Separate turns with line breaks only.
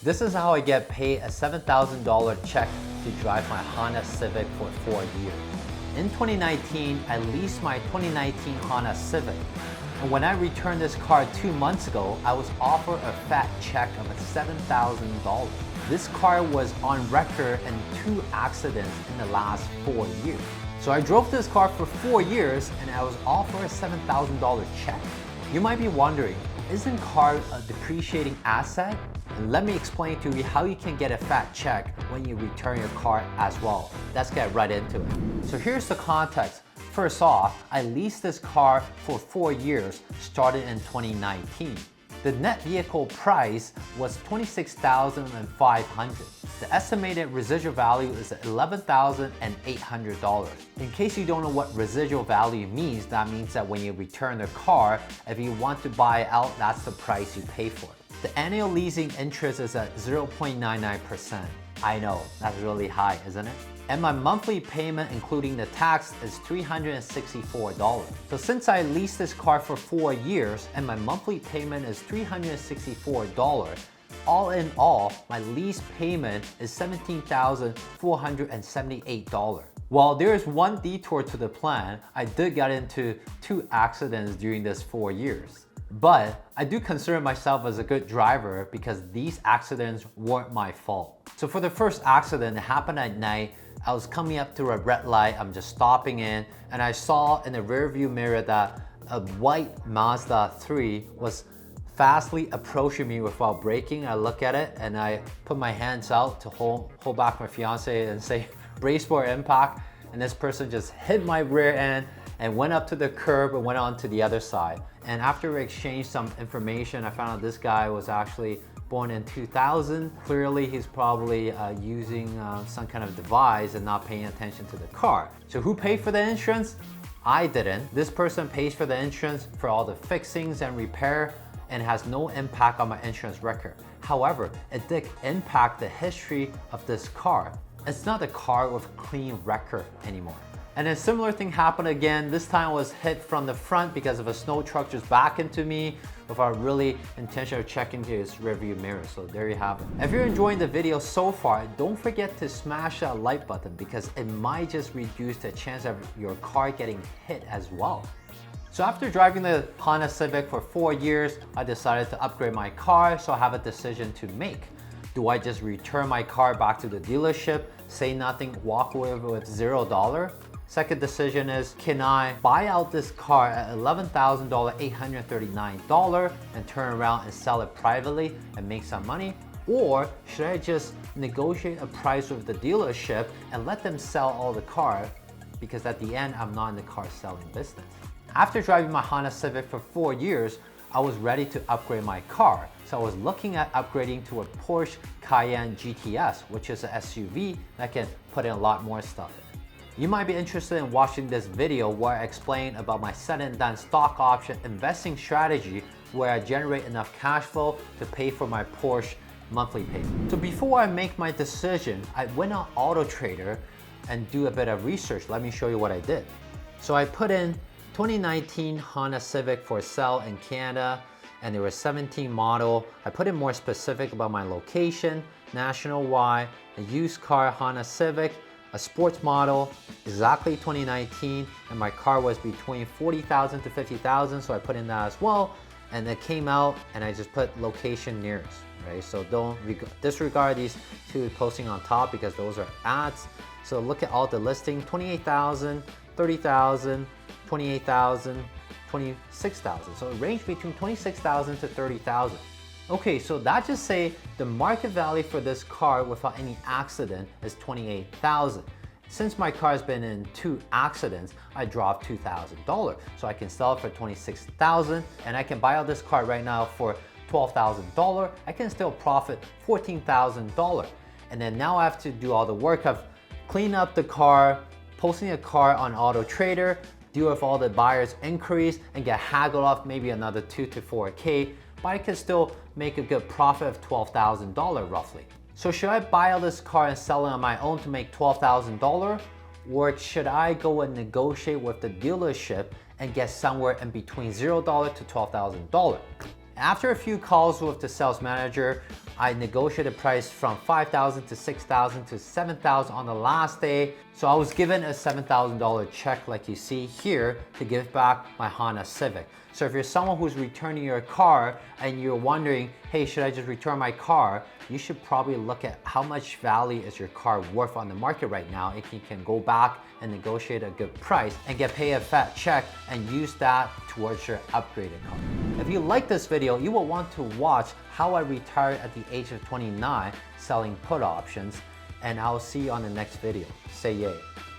This is how I get paid a $7,000 check to drive my Honda Civic for 4 years. In 2019, I leased my 2019 Honda Civic. And when I returned this car 2 months ago, I was offered a fat check of $7,000. This car was on record in 2 accidents in the last 4 years. So I drove this car for 4 years and I was offered a $7,000 check. You might be wondering, isn't car a depreciating asset? And let me explain to you how you can get a fat check when you return your car as well. Let's get right into it. So here's the context. First off, I leased this car for 4 years, started in 2019. The net vehicle price was $26,500. The estimated residual value is $11,800. In case you don't know what residual value means, that means that when you return the car, if you want to buy it out, that's the price you pay for it. The annual leasing interest is at 0.99%. I know, that's really high, isn't it? And my monthly payment, including the tax, is $364. So since I leased this car for 4 years and my monthly payment is $364, all in all, my lease payment is $17,478. While there is one detour to the plan, I did get into 2 accidents during this 4 years. But I do consider myself as a good driver because these accidents weren't my fault. So for the first accident, it happened at night. I was coming up to a red light, I'm just stopping in, and I saw in the rearview mirror that a white Mazda 3 was fastly approaching me without braking. I look at it and I put my hands out to hold back my fiance and say, brace for impact. And this person just hit my rear end and went up to the curb and went on to the other side. And after we exchanged some information, I found out this guy was actually born in 2000. Clearly, he's probably using some kind of device and not paying attention to the car. So who paid for the insurance? I didn't. This person pays for the insurance for all the fixings and repair and has no impact on my insurance record. However, it did impact the history of this car. It's not a car with a clean record anymore. And a similar thing happened again. This time I was hit from the front because of a snow truck just back into me without really intentionally checking his rearview mirror. So there you have it. If you're enjoying the video so far, don't forget to smash that like button because it might just reduce the chance of your car getting hit as well. So after driving the Honda Civic for 4 years, I decided to upgrade my car, so I have a decision to make. Do I just return my car back to the dealership, say nothing, walk away with $0? Second decision is, can I buy out this car at $11,839 and turn around and sell it privately and make some money? Or should I just negotiate a price with the dealership and let them sell all the car, because at the end, I'm not in the car selling business. After driving my Honda Civic for 4 years, I was ready to upgrade my car. So I was looking at upgrading to a Porsche Cayenne GTS, which is an SUV that can put in a lot more stuff in. You might be interested in watching this video where I explain about my said and done stock option investing strategy where I generate enough cash flow to pay for my Porsche monthly payment. So before I make my decision, I went on Auto Trader and do a bit of research. Let me show you what I did. So I put in 2019 Honda Civic for sale in Canada, and there was 17 model. I put in more specific about my location, nationwide, a used car Honda Civic, a sports model, exactly 2019, and my car was between 40,000 to 50,000, so I put in that as well, and it came out, and I just put location nearest, right? So don't disregard these 2 posting on top because those are ads. So look at all the listing, 28,000, 30,000, 28,000, 26,000. So it ranged between 26,000 to 30,000. Okay, so that just say the market value for this car without any accident is 28,000. Since my car has been in 2 accidents, I dropped $2,000. So I can sell it for 26,000 and I can buy out this car right now for $12,000. I can still profit $14,000. And then now I have to do all the work of cleaning up the car, posting a car on Auto Trader, deal with all the buyer's inquiries and get haggled off maybe another 2 to 4K, but I can still make a good profit of $12,000 roughly. So should I buy out this car and sell it on my own to make $12,000? Or should I go and negotiate with the dealership and get somewhere in between $0 to $12,000? After a few calls with the sales manager, I negotiated price from $5,000 to $6,000 to $7,000 on the last day. So I was given a $7,000 check like you see here to give back my Honda Civic. So if you're someone who's returning your car and you're wondering, hey, should I just return my car? You should probably look at how much value is your car worth on the market right now if you can go back and negotiate a good price and get paid a fat check and use that towards your upgraded car. If you like this video, you will want to watch how I retired at the age of 29 selling put options, and I'll see you on the next video. Say yay.